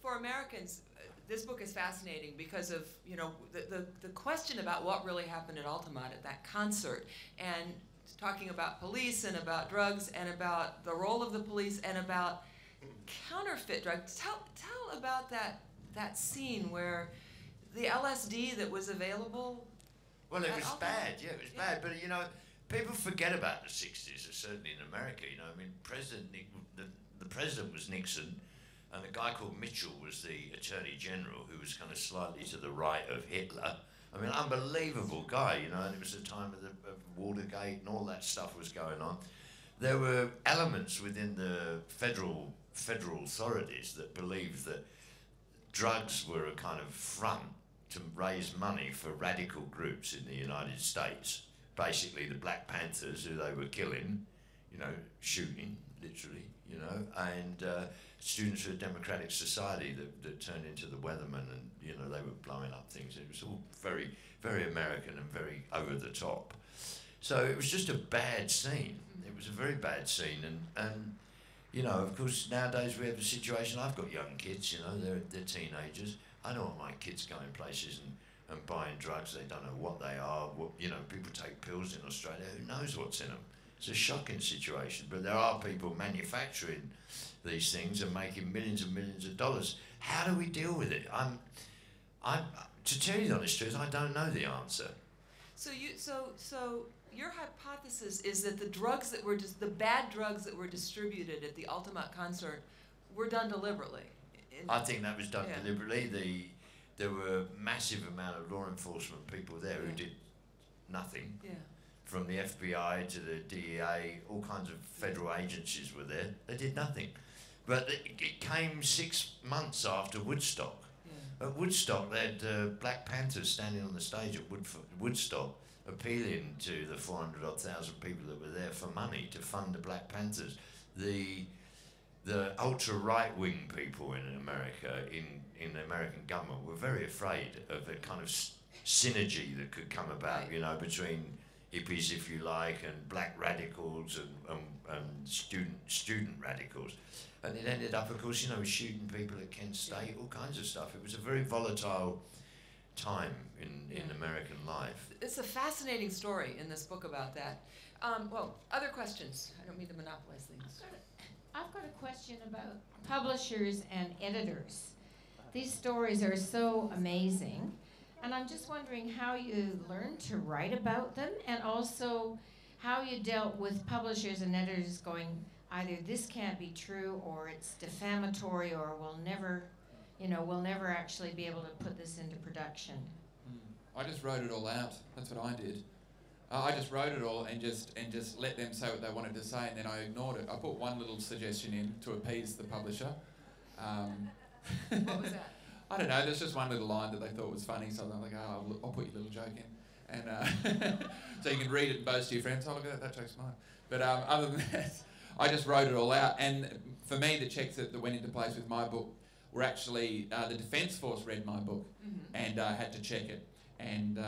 for Americans, this book is fascinating because of, you know, the question about what really happened at Altamont at that concert, and talking about police and about drugs and about the role of the police and about counterfeit drugs. Tell about that scene where the LSD that was available. Well, it was bad. Yeah, it was bad. But you know, people forget about the '60s, certainly in America. You know, I mean, the president was Nixon, and a guy called Mitchell was the Attorney General, who was kind of slightly to the right of Hitler. I mean, unbelievable guy, you know, and it was the time of Watergate and all that stuff was going on. There were elements within the federal authorities that believed that drugs were a kind of front to raise money for radical groups in the United States. Basically the Black Panthers, who they were killing, you know, shooting, literally, you know, and students of the Democratic Society that turned into the Weathermen, and, you know, they were blowing up things. It was all very, very American and very over the top. So it was just a bad scene. It was a very bad scene, and you know, of course, nowadays we have a situation. I've got young kids, you know, they're teenagers. I don't want my kids going places and buying drugs. They don't know what they are. You know, people take pills in Australia. Who knows what's in them? It's a shocking situation. But there are people manufacturing these things and making millions and millions of dollars. How do we deal with it? To tell you the honest truth, I don't know the answer. So your hypothesis is that the drugs that were the bad drugs that were distributed at the Altamont concert were done deliberately. I think that was done deliberately. There were massive amount of law enforcement people there who did nothing. Yeah. From the FBI to the DEA, all kinds of federal agencies were there. They did nothing. But it came 6 months after Woodstock. Yeah. At Woodstock, they had Black Panthers standing on the stage at Woodstock, appealing to the 400,000 people that were there for money to fund the Black Panthers. The ultra right-wing people in America, in the American government, were very afraid of the kind of synergy that could come about, you know, between hippies, if you like, and black radicals and student radicals. And it ended up, of course, you know, shooting people at Kent State, all kinds of stuff. It was a very volatile time in American life. It's a fascinating story in this book about that. Well, other questions? I don't mean to monopolize things. I've got a question about publishers and editors. These stories are so amazing, and I'm just wondering how you learned to write about them, and also how you dealt with publishers and editors going, either this can't be true, or it's defamatory, or we'll never actually be able to put this into production. I just wrote it all out. That's what I did. I just wrote it all and just let them say what they wanted to say, and then I ignored it. I put one little suggestion in to appease the publisher. What was that? I don't know. There's just one little line that they thought was funny, so I'm like, oh, I'll put your little joke in, and so you can read it and boast to your friends. Oh, look at that joke's mine. But other than that, I just wrote it all out. And for me, the checks that went into place with my book were actually the Defence Force read my book and had to check it. And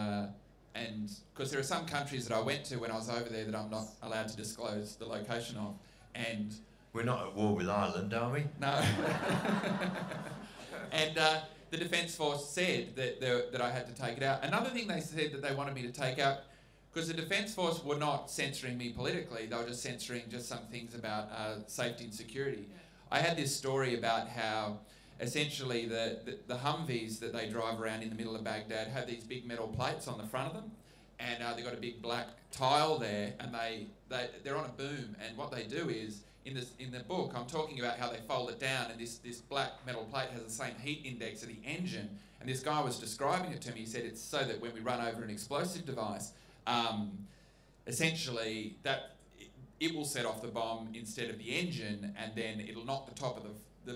because there are some countries that I went to when I was over there that I'm not allowed to disclose the location of, and we're not at war with Ireland, are we? No. And the Defence Force said that I had to take it out. Another thing they said that they wanted me to take out, because the Defence Force were not censoring me politically, they were just censoring just some things about safety and security. Yeah. I had this story about how essentially the Humvees that they drive around in the middle of Baghdad have these big metal plates on the front of them, and they've got a big black tile there, and they're on a boom, and what they do is, in the book, I'm talking about how they fold it down, and this black metal plate has the same heat index of the engine, and this guy was describing it to me. He said it's so that when we run over an explosive device, essentially that it will set off the bomb instead of the engine, and then it'll knock the top of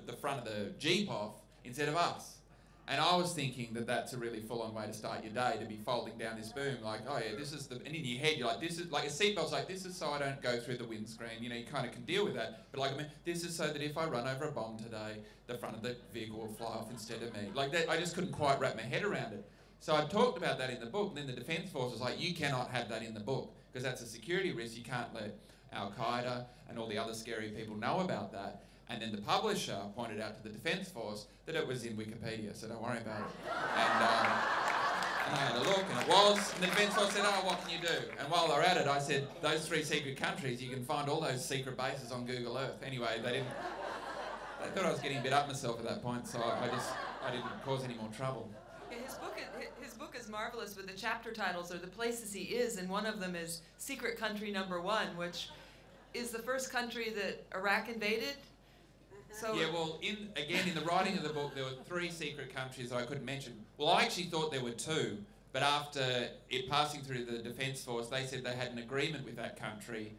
the front of the Jeep off instead of us. And I was thinking that that's a really full-on way to start your day, to be folding down this boom, like, oh yeah, this is and in your head you're like, this is, like a seatbelt's like, this is so I don't go through the windscreen, you know, you kind of can deal with that. But like, I mean, this is so that if I run over a bomb today, the front of the vehicle will fly off instead of me. Like that, I just couldn't quite wrap my head around it. So I talked about that in the book, and then the Defence Force was like, you cannot have that in the book, because that's a security risk. You can't let Al-Qaeda and all the other scary people know about that. And then the publisher pointed out to the Defence Force that it was in Wikipedia, so don't worry about it. And I had a look, and it was. And the Defence Force said, oh, what can you do? And while they're at it, I said, those 3 secret countries, you can find all those secret bases on Google Earth. Anyway, they thought I was getting a bit up myself at that point, so I didn't cause any more trouble. Yeah, his book is marvelous with the chapter titles or the places he is, and one of them is Secret Country Number 1, which is the first country that Iraq invaded. So yeah, well, in the writing of the book, there were 3 secret countries that I couldn't mention. Well, I actually thought there were 2, but after it passing through the Defence Force, they said they had an agreement with that country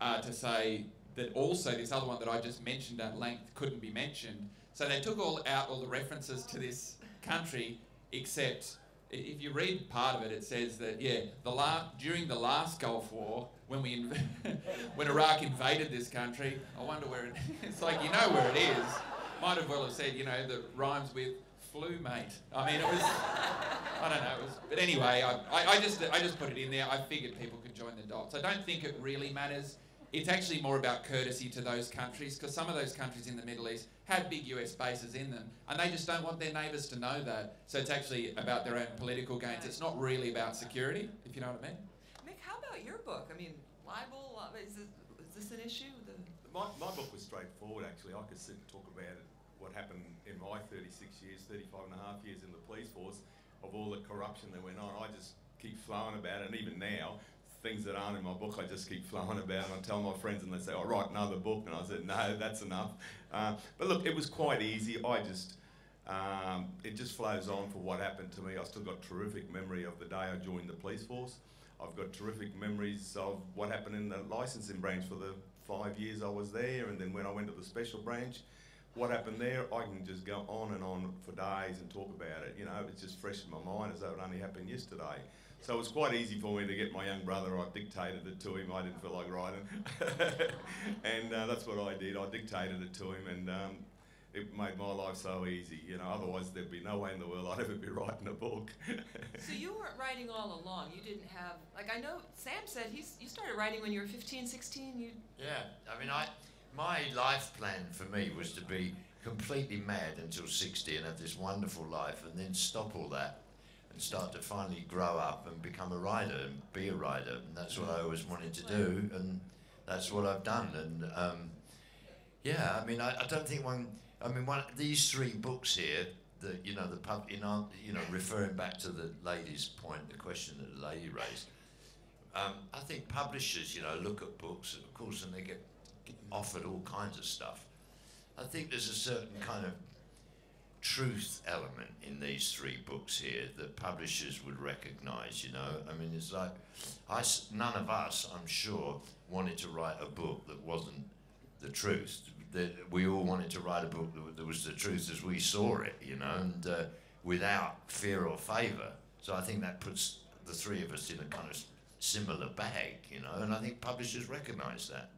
to say that also this other one that I just mentioned at length couldn't be mentioned. So they took out all the references to this country, except if you read part of it, it says that, yeah, during the last Gulf War, when when Iraq invaded this country, I wonder where it is. It's like, you know where it is. Might as well have said, you know, that rhymes with flu, mate. I mean, it was, I don't know, but anyway, I just put it in there. I figured people could join the dots. I don't think it really matters. It's actually more about courtesy to those countries, because some of those countries in the Middle East have big US bases in them, and they just don't want their neighbours to know that. So it's actually about their own political gains. It's not really about security, if you know what I mean. Mick, how about your book? I mean, libel, is this an issue? My book was straightforward, actually. I could sit and talk about it, what happened in my 36 years, 35 and a half years in the police force, of all the corruption that went on. I just keep flowing about it, and even now, things that aren't in my book, I just keep flowing about, and I tell my friends, and they say, "Oh, write another book," and I said, "No, that's enough." But look, it was quite easy. It just flows on for what happened to me. I still got terrific memory of the day I joined the police force. I've got terrific memories of what happened in the licensing branch for the 5 years I was there, and then when I went to the special branch, what happened there. I can just go on and on for days and talk about it. You know, it's just fresh in my mind as though it only happened yesterday. So it was quite easy for me to get my young brother. I dictated it to him. I didn't feel like writing. And that's what I did. I dictated it to him, and it made my life so easy. You know, otherwise there'd be no way in the world I'd ever be writing a book. So you weren't writing all along. You didn't have, like, I know Sam said you started writing when you were 15, 16. Yeah, I mean, my life plan for me was to be completely mad until 60 and have this wonderful life, and then stop all that and start to finally grow up and become a writer and be a writer. And that's what I always wanted to do, and that's what I've done. And yeah, I mean, I don't think these 3 books here, that, you know, referring back to the lady's point, the question that the lady raised, I think publishers, you know, look at books, of course, and they get offered all kinds of stuff. I think there's a certain kind of truth element in these 3 books here that publishers would recognise, you know. I mean, it's like, none of us, I'm sure, wanted to write a book that wasn't the truth. We all wanted to write a book that was the truth as we saw it, you know, and without fear or favour. So I think that puts the 3 of us in a kind of similar bag, you know, and I think publishers recognise that.